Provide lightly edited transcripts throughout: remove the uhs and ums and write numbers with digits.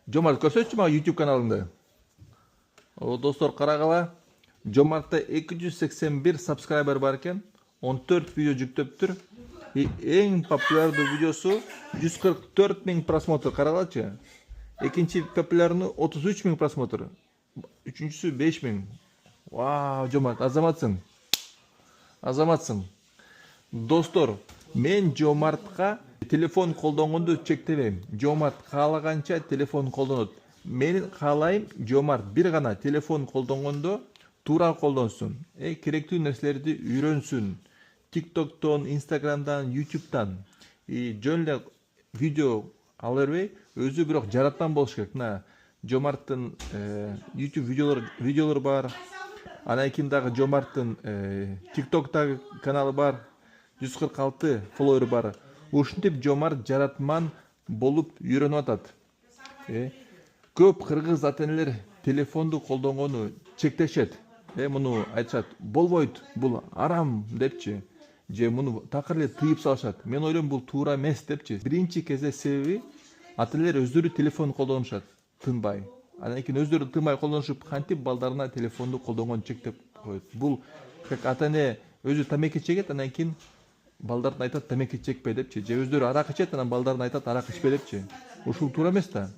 Жомарт көрсөтчү мага YouTube каналыңды. Достор карагыла. Жомартта 281 сабскрайбер бар экен. 14 видео жүктөптүр. Эң популярдуу видеосу 144 000 просмотр. Карагылачы. Экинчи популярны 33 000 просмотр. Үчүнчүсү 5 000. Вау, Жомарт, азаматсың. Азаматсың. Достор, мен Жомартка телефон колдонгонду чектебейм. Жомарт каалаганча телефон колдонот. Мен каалайм Жомарт бир гана телефон колдонгондо туура колдонсун. Керектүү нерселерди үйрөнсүн. TikToktон, Instagramдан, YouTube'дан. Жөн эле видео ала бербей, өзү бирок жараткан болуш керек. Мына Жомарттын YouTube видеолору бар. Анан кийин дагы Жомарттын TikToктагы каналы бар. 146 фолловеры бар. Ушинтип Жомарт жаратман болуп үйрөнүп атат. Көп кыргыз ата-энелер телефонду колдонгону чектешет. Муну айтышат, болбойт, бул арам депчи. Же муну такыр эле тыйып салышат. Мен ойлойм бул туура эмес депчи. Биринчи кезде себеби ата-энелер өздөрү телефон колдонушат, тынбай. Анан кийин өздөрү тынбай колдонушуп, кантип балдарына телефонду колдонгонду чектеп коет. Бул как ата-эне өзү тамеки чегет, анан кийин балдарына айтат тамеки чекпе депчи. Же өздөрү арак ичет, анан балдарына айтат арак ичпе депчи. Ушул туура эмес да.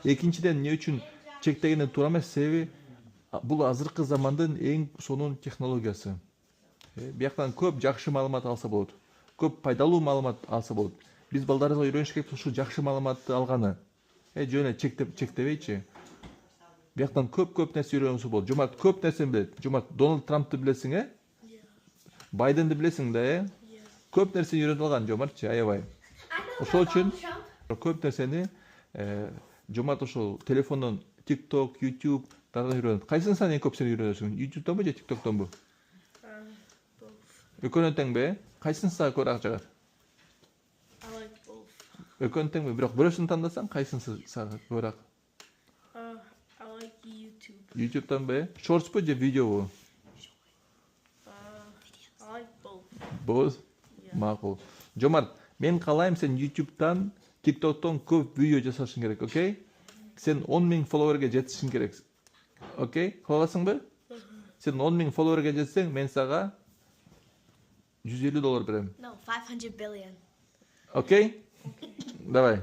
Экинчиден, эмне үчүн чектегени туура эмес? Себеби бул азыркы замандын эң сонун технологиясы. Бияктан көп жакшы маалымат алса болот. Көп пайдалуу маалымат алса болот. Биз балдарыбызга үйрөнүш керек ушул жакшы маалыматты алганы. Жөн эле чектебейчи. Бияктан көп нерсе үйрөнүшү болот. Жомарт көп нерсени билет. Жомарт Дональд Трампты билесиң, Байденди билесиң да, Көп нерсени үйрөнүп алган Жомартчы, аябай. Ошол үчүн көп нерсени Жомарт ошол телефондон TikTok, YouTube дагы үйрөнөт. Кайсысын эң көп сен үйрөнөсүң? YouTube'донбу же TikToktонбу? Экөөнү тең бе? Кайсысын сага көбүрөөк жагат? Экөөнү тең бе? Бирок бирөөсүн тандасаң, кайсысын сага көбүрөөк? YouTube'дан бе? Shortsбу же видеобу? Both? Макул. Жомарт, мен каалайм сен YouTube'дан, TikToktон көп видео жасашың керек, окей? Сен 10 000 фолловерге жетишиң керек. Окей? Кааласыңбы? Сен 10 000 фолловерге жетсең, мен сага $150 берем. No, 500 billion. Окей? Давай.